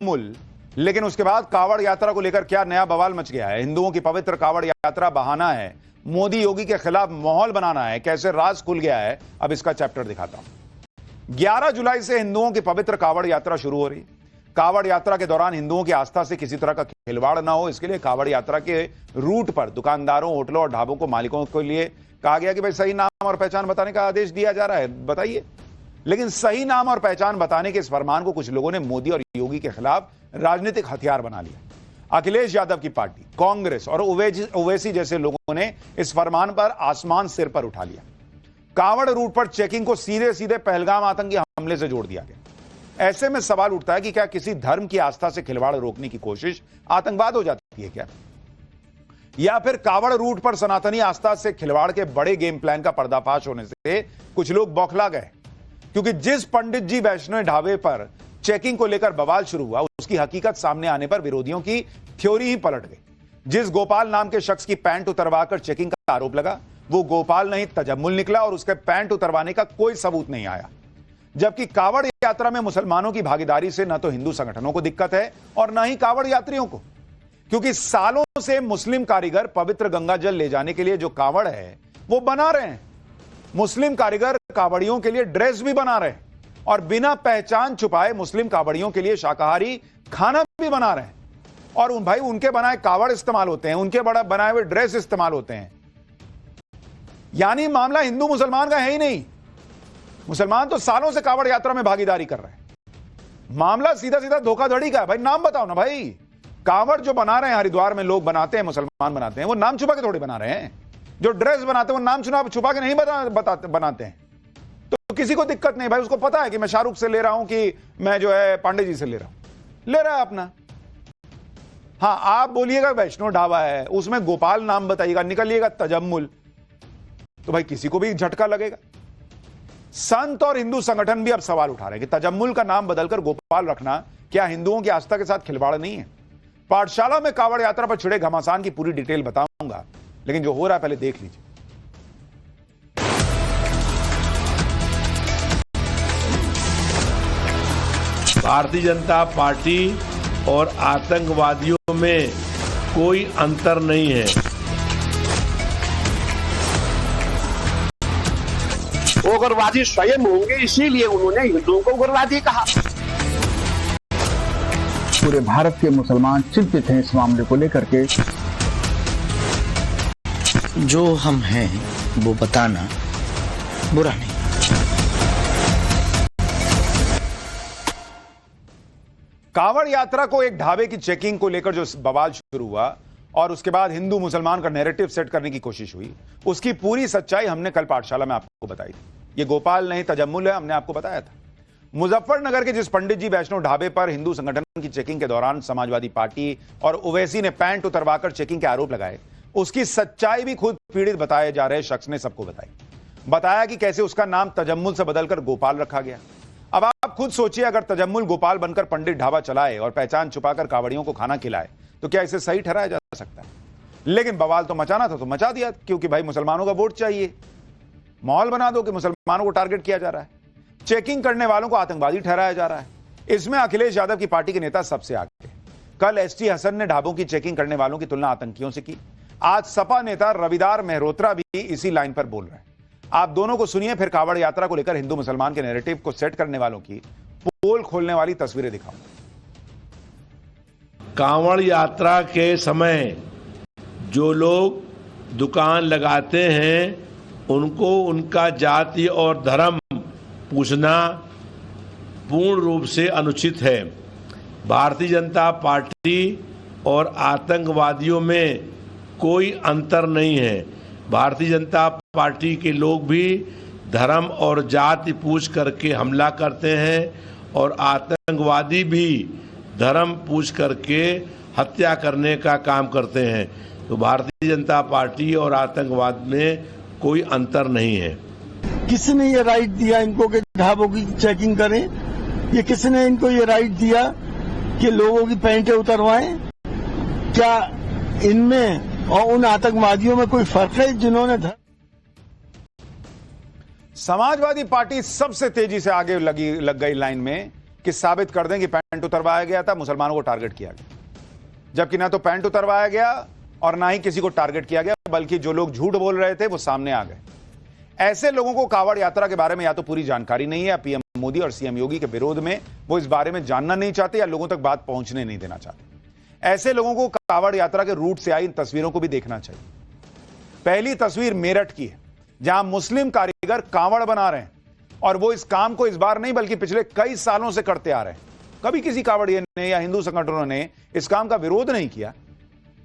तजम्मुल, लेकिन उसके बाद कावड़ यात्रा को लेकर क्या नया बवाल मच गया है। हिंदुओं की पवित्र कावड़ यात्रा बहाना है, मोदी योगी के खिलाफ माहौल बनाना है, कैसे राज खुल गया है, अब इसका चैप्टर दिखाता हूं। 11 जुलाई से हिंदुओं की पवित्र कावड़ यात्रा शुरू हो रही। कावड़ यात्रा के दौरान हिंदुओं की आस्था से किसी तरह का खिलवाड़ ना हो, इसके लिए कावड़ यात्रा के रूट पर दुकानदारों, होटलों और ढाबों को मालिकों के लिए कहा गया कि भाई सही नाम और पहचान बताने का आदेश दिया जा रहा है, बताइए। लेकिन सही नाम और पहचान बताने के इस फरमान को कुछ लोगों ने मोदी और योगी के खिलाफ राजनीतिक हथियार बना लिया। अखिलेश यादव की पार्टी, कांग्रेस और ओवैसी जैसे लोगों ने इस फरमान पर आसमान सिर पर उठा लिया। कावड़ रूट पर चेकिंग को सीधे सीधे पहलगाम आतंकी हमले से जोड़ दिया गया। ऐसे में सवाल उठता है कि क्या किसी धर्म की आस्था से खिलवाड़ रोकने की कोशिश आतंकवाद हो जाती है क्या, या फिर कावड़ रूट पर सनातनी आस्था से खिलवाड़ के बड़े गेम प्लान का पर्दाफाश होने से कुछ लोग बौखला गए। क्योंकि जिस पंडित जी वैष्णव ढाबे पर चेकिंग को लेकर बवाल शुरू हुआ, उसकी हकीकत सामने आने पर विरोधियों की थ्योरी ही पलट गई। जिस गोपाल नाम के शख्स की पैंट उतरवाकर चेकिंग का आरोप लगा, वो गोपाल नहीं तजम्मुल निकला और उसके पैंट उतरवाने का कोई सबूत नहीं आया। जबकि कावड़ यात्रा में मुसलमानों की भागीदारी से न तो हिंदू संगठनों को दिक्कत है और न ही कावड़ यात्रियों को, क्योंकि सालों से मुस्लिम कारीगर पवित्र गंगा जल ले जाने के लिए जो कावड़ है वो बना रहे हैं। मुस्लिम कारीगर कावड़ियों के लिए ड्रेस भी बना रहे हैं और बिना पहचान छुपाए मुस्लिम कावड़ियों के लिए शाकाहारी खाना भी बना रहे हैं। और भाई उनके बनाए कावड़ इस्तेमाल होते हैं, उनके बनाए हुए ड्रेस इस्तेमाल होते हैं। यानी मामला हिंदू मुसलमान का है ही नहीं। मुसलमान तो सालों से कावड़ यात्रा में भागीदारी कर रहे हैं। मामला सीधा सीधा धोखाधड़ी का है। भाई नाम बताओ ना भाई। कावड़ जो बना रहे हैं हरिद्वार में लोग बनाते हैं, मुसलमान बनाते हैं, वो नाम छुपा के थोड़ी बना रहे हैं। जो ड्रेस बनाते हैं वो नाम छुपा के नहीं बनाते हैं। तो किसी को दिक्कत नहीं भाई, उसको पता है कि मैं शाहरुख से ले रहा हूं कि मैं जो है पांडे जी से ले रहा हूं, ले रहा है अपना। हां, आप बोलिएगा वैष्णव ढाबा है, उसमें गोपाल नाम बताइएगा, निकलिएगा तजम्मुल, तो भाई किसी को भी झटका लगेगा। संत और हिंदू संगठन भी अब सवाल उठा रहे हैं कि तजम्मुल का नाम बदलकर गोपाल रखना क्या हिंदुओं की आस्था के साथ खिलवाड़ नहीं है। पाठशाला में कावड़ यात्रा पर छिड़े घमासान की पूरी डिटेल बताऊंगा, लेकिन जो हो रहा है पहले देख लीजिए। भारतीय जनता पार्टी और आतंकवादियों में कोई अंतर नहीं है। वो उग्रवादी स्वयं होंगे, इसीलिए उन्होंने हिंदुओं को उग्रवादी कहा। पूरे भारत के मुसलमान चिंतित हैं इस मामले को लेकर के। जो हम हैं वो बताना बुरा नहीं। कावड़ यात्रा को एक ढाबे की चेकिंग को लेकर जो बवाल शुरू हुआ और उसके बाद हिंदू मुसलमान का नैरेटिव सेट करने की कोशिश हुई, उसकी पूरी सच्चाई हमने कल पाठशाला में आपको बताई थी। ये गोपाल नहीं तजम्मुल है, हमने आपको बताया था। मुजफ्फरनगर के जिस पंडित जी वैष्णव ढाबे पर हिंदू संगठन की चेकिंग के दौरान समाजवादी पार्टी और ओवैसी ने पैंट उतरवाकर चेकिंग के आरोप लगाए, उसकी सच्चाई भी खुद पीड़ित बताए जा रहे शख्स ने सबको बताया कि कैसे उसका नाम तजम्मुल से बदलकर गोपाल रखा गया। अब आप खुद सोचिए, अगर तजम्मुल गोपाल बनकर पंडित ढाबा चलाए और पहचान छुपाकर कावड़ियों को खाना खिलाए, तो क्या इसे सही ठहराया जा सकता है? लेकिन बवाल तो मचाना था तो मचा दिया, क्योंकि भाई मुसलमानों का वोट चाहिए। माहौल बना दो कि मुसलमानों को टारगेट किया जा रहा है, चेकिंग करने वालों को आतंकवादी ठहराया जा रहा है। इसमें अखिलेश यादव की पार्टी के नेता सबसे आगे। कल एसटी हसन ने ढाबों की चेकिंग करने वालों की तुलना आतंकियों से की। आज सपा नेता रविदार मेहरोत्रा भी इसी लाइन पर बोल रहे हैं। आप दोनों को सुनिए, फिर कावड़ यात्रा को लेकर हिंदू मुसलमान के नैरेटिव को सेट करने वालों की पोल खोलने वाली तस्वीरें दिखाऊं। कांवड़ यात्रा के समय जो लोग दुकान लगाते हैं उनको उनका जाति और धर्म पूछना पूर्ण रूप से अनुचित है। भारतीय जनता पार्टी और आतंकवादियों में कोई अंतर नहीं है। भारतीय जनता पार्टी के लोग भी धर्म और जाति पूछ करके हमला करते हैं और आतंकवादी भी धर्म पूछ करके हत्या करने का काम करते हैं। तो भारतीय जनता पार्टी और आतंकवाद में कोई अंतर नहीं है। किसने ये राइट दिया इनको कि ढाबों की चेकिंग करें? ये किसने इनको ये राइट दिया कि लोगों की पैंटें उतरवाएं? क्या इनमें और उन आतंकवादियों में कोई फर्क है जिन्होंने समाजवादी पार्टी सबसे तेजी से आगे लग गई लाइन में कि साबित कर दें कि पैंट उतरवाया गया था, मुसलमानों को टारगेट किया गया। जबकि ना तो पैंट उतरवाया गया और ना ही किसी को टारगेट किया गया, बल्कि जो लोग झूठ बोल रहे थे वो सामने आ गए। ऐसे लोगों को कावड़ यात्रा के बारे में या तो पूरी जानकारी नहीं है, या पीएम मोदी और सीएम योगी के विरोध में वो इस बारे में जानना नहीं चाहते, या लोगों तक बात पहुंचने नहीं देना चाहते। ऐसे लोगों को कावड़ यात्रा के रूट से आई इन तस्वीरों को भी देखना चाहिए। पहली तस्वीर मेरठ की है, जहां मुस्लिम कारीगर कावड़ बना रहे हैं, और वो इस काम को इस बार नहीं बल्कि पिछले कई सालों से करते आ रहे हैं। कभी किसी कावड़िए ने या हिंदू संगठनों ने इस काम का विरोध नहीं किया।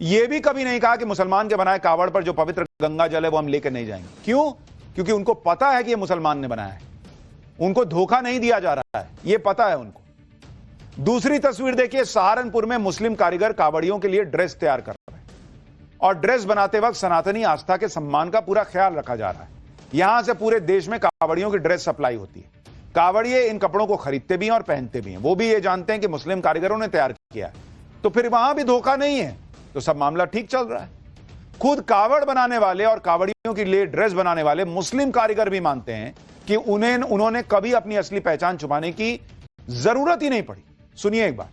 यह भी कभी नहीं कहा कि मुसलमान के बनाए कावड़ पर जो पवित्र गंगा जल है वो हम लेकर नहीं जाएंगे। क्यों? क्योंकि उनको पता है कि यह मुसलमान ने बनाया है, उनको धोखा नहीं दिया जा रहा है, यह पता है उनको। दूसरी तस्वीर देखिए, सहारनपुर में मुस्लिम कारीगर कावड़ियों के लिए ड्रेस तैयार कर रहे हैं, और ड्रेस बनाते वक्त सनातनी आस्था के सम्मान का पूरा ख्याल रखा जा रहा है। यहां से पूरे देश में कावड़ियों की ड्रेस सप्लाई होती है। कावड़िए इन कपड़ों को खरीदते भी हैं और पहनते भी हैं। वो भी ये जानते हैं कि मुस्लिम कारीगरों ने तैयार किया है, तो फिर वहां भी धोखा नहीं है, तो सब मामला ठीक चल रहा है। खुद कावड़ बनाने वाले और कावड़ियों के लिए ड्रेस बनाने वाले मुस्लिम कारीगर भी मानते हैं कि उन्होंने कभी अपनी असली पहचान छुपाने की जरूरत ही नहीं पड़ी। सुनिए एक बार।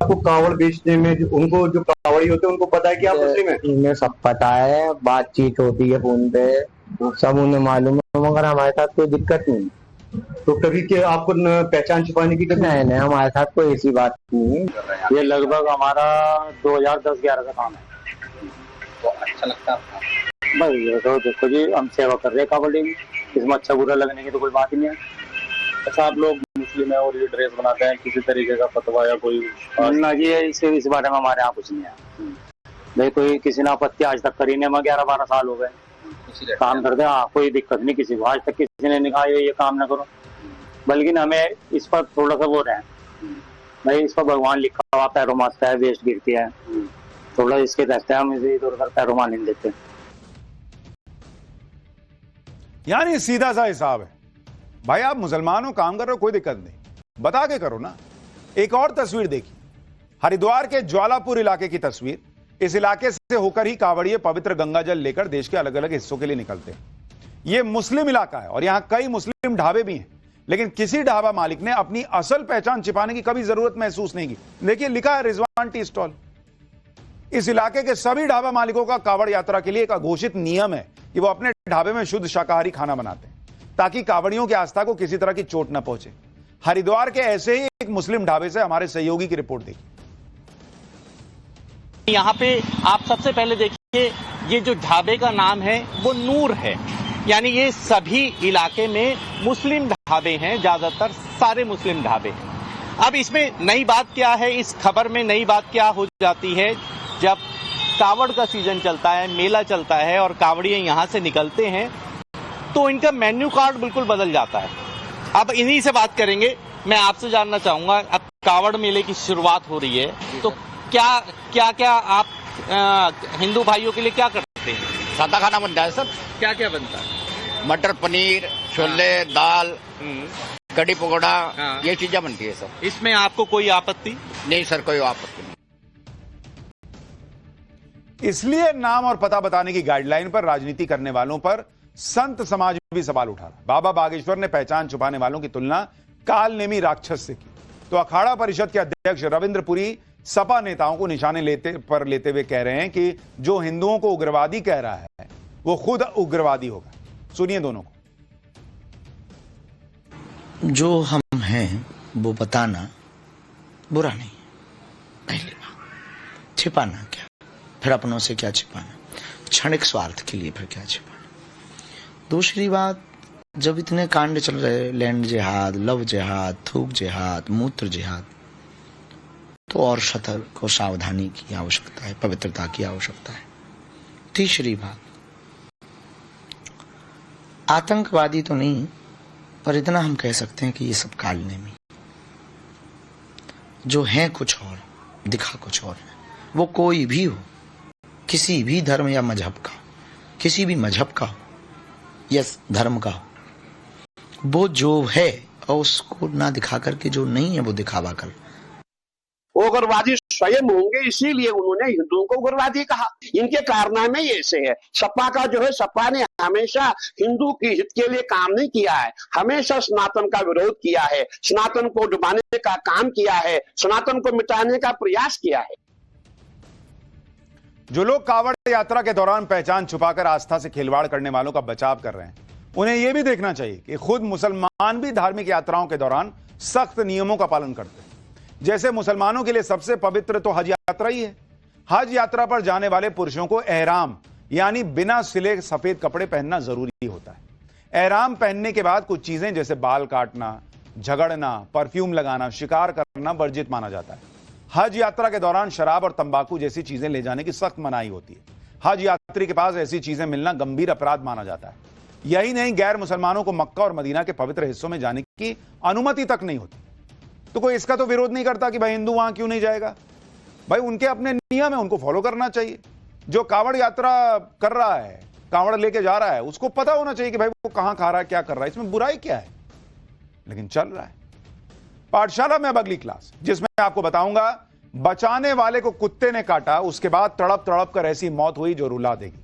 आपको कावड़ बेचने में उनको जो कावड़ी होते हैं उनको पता है कि आप मुस्लिम हैं? इन्हें सब पता है, बातचीत होती है फोन पे, सब उन्हें मालूम है, मगर हमारे साथ कोई दिक्कत नहीं। तो कभी के आपको पहचान छुपाने की नहीं, हमारे साथ कोई ऐसी बात नहीं है। ये लगभग हमारा 2010-11 का काम है। तो अच्छा लगता है भाई, तो देखो जी, हम सेवा कर रहे हैं कावड़ी की, इसमें अच्छा बुरा लगने की तो कोई बात ही नहीं है। अच्छा, आप लोग मुस्लिम है और ये ड्रेस बनाते हैं, किसी तरीके का फतवा या कोई ना जी, इस बारे में हमारे यहाँ कुछ नहीं है भाई। कोई किसी ने आपत्ति आज तक करी नहीं, 11-12 साल हो गए काम करते हैं। हाँ, कोई दिक्कत नहीं किसी को, आज तक किसी ने नहीं कहा ये काम ना करो। बल्कि हमें इस पर थोड़ा सा वो रहे भाई, इस पर भगवान लिखा हुआ, पैरों मारता है, वेस्ट गिरती है, थोड़ा इसके रहते हैं, हम इसे इधर उधर पैरों मार नहीं देते। यानी सीधा सा हिसाब है भाई, आप मुसलमान हो, काम कर रहे हो, कोई दिक्कत नहीं, बता के करो ना। एक और तस्वीर देखिए, हरिद्वार के ज्वालापुर इलाके की तस्वीर। इस इलाके से होकर ही कावड़िए पवित्र गंगा जल लेकर देश के अलग अलग हिस्सों के लिए निकलते हैं। यह मुस्लिम इलाका है और यहां कई मुस्लिम ढाबे भी हैं, लेकिन किसी ढाबा मालिक ने अपनी असल पहचान छिपाने की कभी जरूरत महसूस नहीं की। देखिए, लिखा है रिजवान टी स्टॉल। इस इलाके के सभी ढाबा मालिकों का कावड़ यात्रा के लिए एक अघोषित नियम है कि वो अपने ढाबे में शुद्ध शाकाहारी खाना बनाते हैं, ताकि कावड़ियों की आस्था को किसी तरह की चोट न पहुंचे। हरिद्वार के ऐसे ही एक मुस्लिम ढाबे से हमारे सहयोगी की रिपोर्ट देखिए। यहाँ पे आप सबसे पहले देखिए, ये जो ढाबे का नाम है वो नूर है, यानी ये सभी इलाके में मुस्लिम ढाबे हैं, ज्यादातर सारे मुस्लिम ढाबे हैं। अब इसमें नई बात क्या है, इस खबर में नई बात क्या हो जाती है, जब कावड़ का सीजन चलता है, मेला चलता है और कावड़िए यहाँ से निकलते हैं, तो इनका मेन्यू कार्ड बिल्कुल बदल जाता है। अब इन्हीं से बात करेंगे। मैं आपसे जानना चाहूंगा, अब कावड़ मेले की शुरुआत हो रही है, तो क्या आप हिंदू भाइयों के लिए क्या करते हैं? सादा खाना बनता है सर। क्या क्या बनता है? मटर पनीर, छोले, दाल, कड़ी पकौड़ा, ये चीजें बनती है सर। इसमें आपको कोई आपत्ति नहीं सर, कोई आपत्ति नहीं। इसलिए नाम और पता बताने की गाइडलाइन पर राजनीति करने वालों पर संत समाज भी सवाल उठा रहा। बाबा बागेश्वर ने पहचान छुपाने वालों की तुलना कालनेमी राक्षस से की, तो अखाड़ा परिषद के अध्यक्ष रविंद्र पुरी सपा नेताओं को निशाने लेते हुए कह रहे हैं कि जो हिंदुओं को उग्रवादी कह रहा है वो खुद उग्रवादी होगा। सुनिए दोनों को। जो हम हैं वो बताना बुरा नहीं, पहली बात। छिपाना क्या, फिर अपनों से क्या छिपाना, क्षणिक स्वार्थ के लिए फिर क्या छिपाना। दूसरी बात, जब इतने कांड चल रहे, लैंड जिहाद, लव जिहाद, थूक जिहाद, मूत्र जिहाद, तो और सतर्क और सावधानी की आवश्यकता है, पवित्रता की आवश्यकता है। तीसरी बात, आतंकवादी तो नहीं, पर इतना हम कह सकते हैं कि ये सब कालनेमी, जो हैं कुछ और, दिखा कुछ और है। वो कोई भी हो, किसी भी धर्म या मजहब का, किसी भी मजहब का हो या धर्म का हो, वो जो है और उसको ना दिखा करके जो नहीं है वो दिखावा कर। वो उग्रवादी स्वयं होंगे, इसीलिए उन्होंने हिंदुओं को उग्रवादी कहा। इनके कारनामे ऐसे है। सपा का जो है, सपा ने हमेशा हिंदू के हित के लिए काम नहीं किया है, हमेशा सनातन का विरोध किया है, सनातन को डुबाने का काम किया है, सनातन को मिटाने का प्रयास किया है। जो लोग कांवड़ यात्रा के दौरान पहचान छुपाकर आस्था से खिलवाड़ करने वालों का बचाव कर रहे हैं, उन्हें यह भी देखना चाहिए कि खुद मुसलमान भी धार्मिक यात्राओं के दौरान सख्त नियमों का पालन करते हैं। जैसे मुसलमानों के लिए सबसे पवित्र तो हज यात्रा ही है। हज यात्रा पर जाने वाले पुरुषों को एहराम यानी बिना सिले सफेद कपड़े पहनना जरूरी होता है। एहराम पहनने के बाद कुछ चीजें जैसे बाल काटना, झगड़ना, परफ्यूम लगाना, शिकार करना वर्जित माना जाता है। हज यात्रा के दौरान शराब और तंबाकू जैसी चीजें ले जाने की सख्त मनाही होती है। हज यात्री के पास ऐसी चीजें मिलना गंभीर अपराध माना जाता है। यही नहीं, गैर मुसलमानों को मक्का और मदीना के पवित्र हिस्सों में जाने की अनुमति तक नहीं होती। तो कोई इसका तो विरोध नहीं करता कि भाई हिंदू वहां क्यों नहीं जाएगा। भाई उनके अपने नियम है, उनको फॉलो करना चाहिए। जो कांवड़ यात्रा कर रहा है, कांवड़ लेके जा रहा है, उसको पता होना चाहिए कि भाई वो कहां खा रहा है, क्या कर रहा है, इसमें बुराई क्या है, लेकिन चल रहा है। पाठशाला में अब अगली क्लास, जिसमें आपको बताऊंगा बचाने वाले को कुत्ते ने काटा, उसके बाद तड़प तड़प कर ऐसी मौत हुई जो रुला देगी।